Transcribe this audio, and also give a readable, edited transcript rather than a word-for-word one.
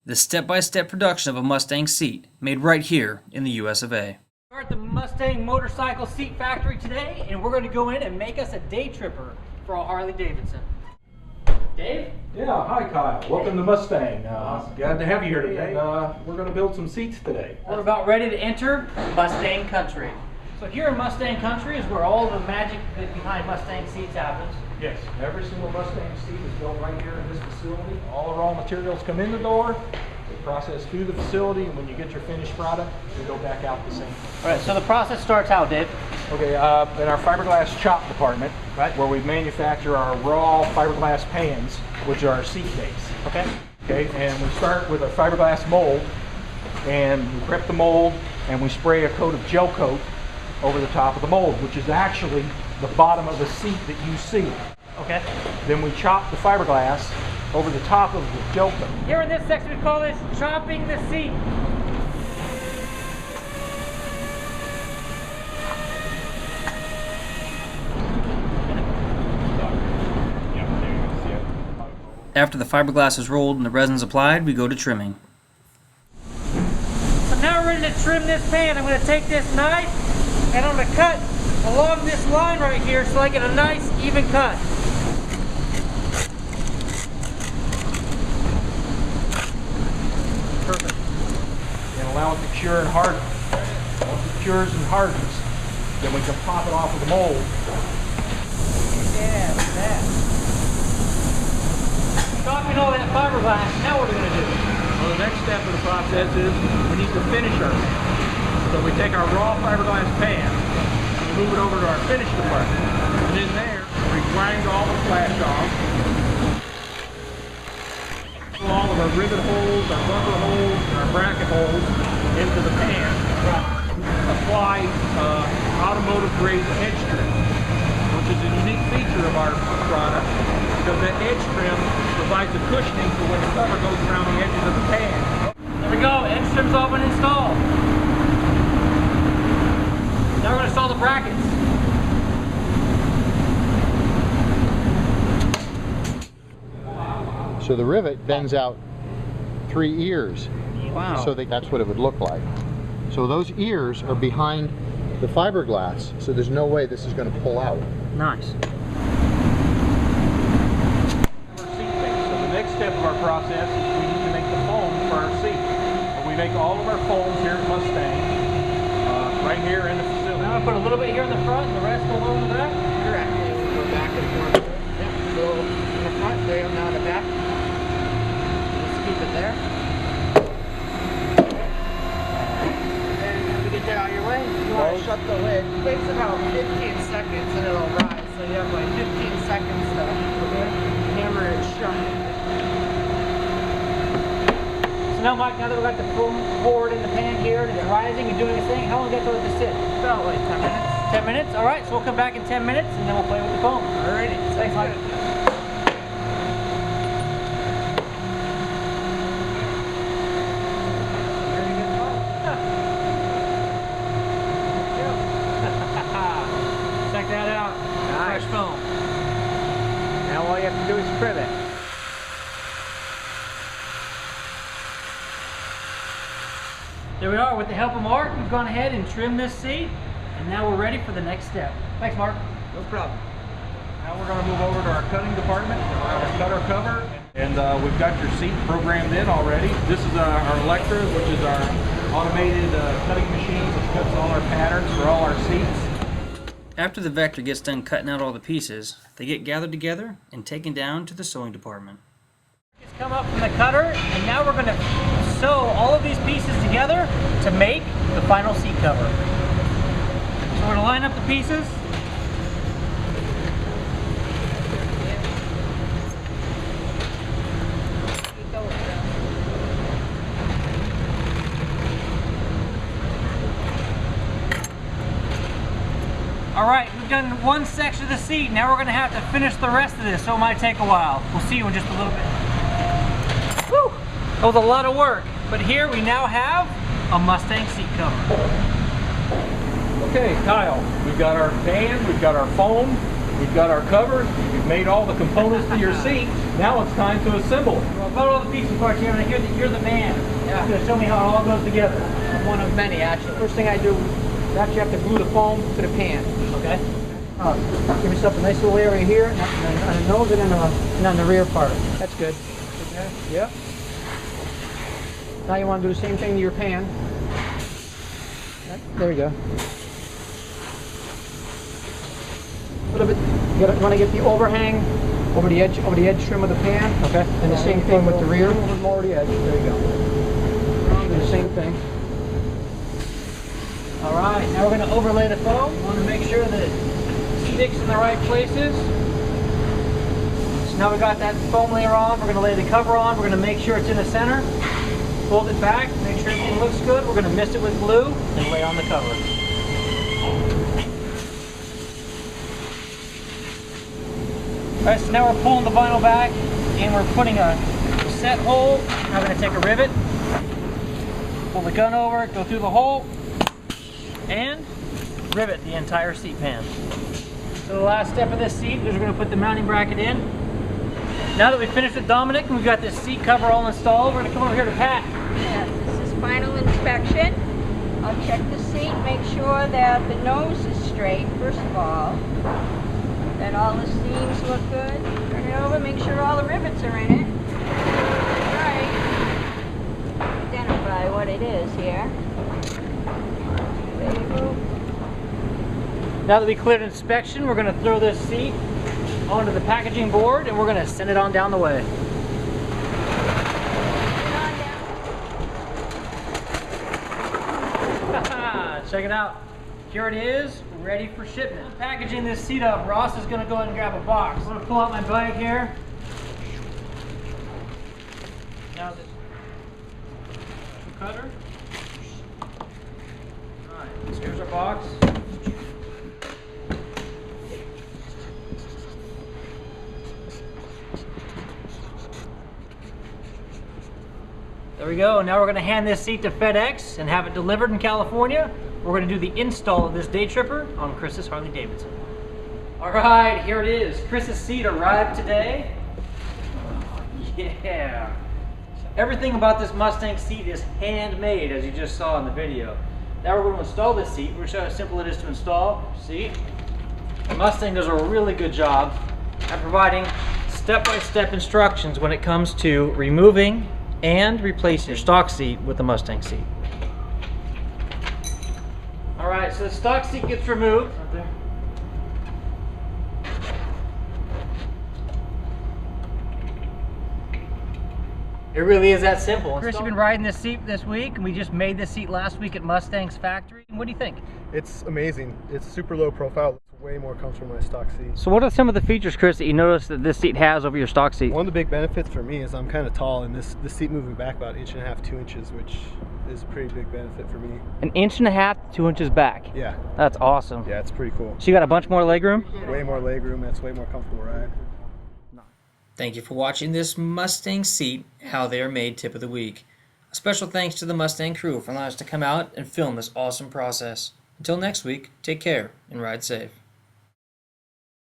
The step-by-step production of a Mustang seat, made right here in the US of A. We're at the Mustang motorcycle seat factory today, and we're going to go in and make us a day tripper for a Harley Davidson. Dave? Yeah, hi Kyle. Welcome to Mustang. Glad to have you here today. We're going to build some seats today. We're about ready to enter Mustang country. So here in Mustang country is where all the magic behind Mustang seats happens. Yes, every single Mustang seat is built right here in this facility. All the raw materials come in the door, they process through the facility, and when you get your finished product, they go back out the same. All right, so the process starts how, Dave? Okay, in our fiberglass chop department, right, where we manufacture our raw fiberglass pans, which are our seat base. Okay. Okay, and we start with a fiberglass mold, and we prep the mold, and we spray a coat of gel coat over the top of the mold, which is actually the bottom of the seat that you see. Okay. Then we chop the fiberglass over the top of the gel coat. Here in this section we call this chopping the seat. After the fiberglass is rolled and the resin's applied, we go to trimming. So now we're ready to trim this pan. I'm going to take this knife and I'm going to cut along this line right here so I get a nice even cut. Perfect. And allow it to cure and harden. Once it cures and hardens, then we can pop it off of the mold. Yeah, look at that. Chopping all that fiberglass, now what are we going to do? Well, the next step of the process is we need to finish our pan. So we take our raw fiberglass pan, move it over to our finish department, and in there we grind all the flash off, all of our rivet holes, our bumper holes, and our bracket holes into the pan. Apply automotive grade edge trim, which is a unique feature of our product because that edge trim provides a cushioning for when the cover goes around the edges of the pan. There we go, edge trim's all been installed. Now we're going to install the brackets. So the rivet bends out 3 ears. Wow. So that's what it would look like. So those ears are behind the fiberglass, so there's no way this is going to pull out. Nice. So the next step of our process is we need to make the foam for our seat. We make all of our foams here at Mustang, right here in the facility. Now I put a little bit here in the front and the rest go along the back? Correct. Go back and forth. Yep. Go in the front, there, now the back. Just keep it there. And when you get that out of your way, you want to shut the lid. It takes about 15 seconds and it'll rise. So you have like 15 seconds to hammer it shut. So now Mike, now that we've got the foam poured in the pan here and it's rising and doing its thing, how long do you have to let this sit? About like 10 minutes. 10 minutes? Alright, so we'll come back in 10 minutes and then we'll play with the foam. Alrighty. Thanks, Mike. Check that out. Nice. Fresh foam. Now all you have to do is trim it. There we are. With the help of Mark, we've gone ahead and trimmed this seat, and now we're ready for the next step. Thanks, Mark. No problem. Now we're going to move over to our cutting department. We're going to cut our cover, and we've got your seat programmed in already. This is our Electra, which is our automated cutting machine, which cuts all our patterns for all our seats. After the Vector gets done cutting out all the pieces, they get gathered together and taken down to the sewing department. It's come up from the cutter, and now we're going to sew all of these pieces together to make the final seat cover. So we're going to line up the pieces. Alright, we've done one section of the seat. Now we're going to have to finish the rest of this, so it might take a while. We'll see you in just a little bit. Whew! That was a lot of work. But here we now have a Mustang seat cover. Okay, Kyle, we've got our pan, we've got our foam, We've got our cover. We've made all the components to your seat. Now it's time to assemble. Well, about all the pieces parts here, and I hear that you're the man. Yeah. You're gonna show me how it all goes together. I'm one of many, actually. First thing I do is actually have to glue the foam to the pan. Okay. Give yourself a nice little area here, on the nose and on the rear part. That's good. Yep. Now you want to do the same thing to your pan. There you go. A little bit. You want to get the overhang over the edge trim of the pan. Okay. And the same thing with the rear. A little bit more the edge. There you go. Do the same thing. All right. Now we're going to overlay the foam. We want to make sure that it sticks in the right places. So now we got that foam layer on. We're going to lay the cover on. We're going to make sure it's in the center. Fold it back. Make sure everything looks good. We're going to mist it with glue and lay on the cover. Alright, so now we're pulling the vinyl back and we're putting a set hole. Now we're going to take a rivet, pull the gun over, go through the hole, and rivet the entire seat pan. So the last step of this seat is we're going to put the mounting bracket in. Now that we've finished with Dominic and we've got this seat cover all installed, we're going to come over here to Pat. Yes, this is final inspection. I'll check the seat, make sure that the nose is straight, first of all. That all the seams look good. Turn it over, make sure all the rivets are in it. Right. Identify what it is here. There you go. Now that we cleared inspection, we're going to throw this seat onto the packaging board and we're going to send it on down the way. Check it out. Here it is, ready for shipment. I'm packaging this seat up. Ross is going to go ahead and grab a box. I'm going to pull out my bag here. Now this cutter. Alright, so here's our box. There we go. Now we're going to hand this seat to FedEx and have it delivered in California. We're going to do the install of this day tripper on Chris's Harley Davidson. All right, here it is. Chris's seat arrived today. Yeah. Everything about this Mustang seat is handmade, as you just saw in the video. Now we're going to install this seat. We're going to show how simple it is to install. See? The Mustang does a really good job at providing step-by-step instructions when it comes to removing and replacing your stock seat with the Mustang seat. Alright, so the stock seat gets removed. Right there. It really is that simple. Chris, you've been riding this seat this week, and we just made this seat last week at Mustang's factory. What do you think? It's amazing. It's super low profile. It's way more comfortable than my stock seat. So what are some of the features, Chris, that you notice that this seat has over your stock seat? One of the big benefits for me is I'm kind of tall, and this seat moving back about 1.5 inches, 2 inches, which is a pretty big benefit for me. 1.5 inches, 2 inches back. Yeah. That's awesome. Yeah, it's pretty cool. So you got a bunch more legroom? Way more legroom. That's way more comfortable ride. Thank you for watching this Mustang seat, how they are made tip of the week. A special thanks to the Mustang crew for allowing us to come out and film this awesome process. Until next week, take care and ride safe.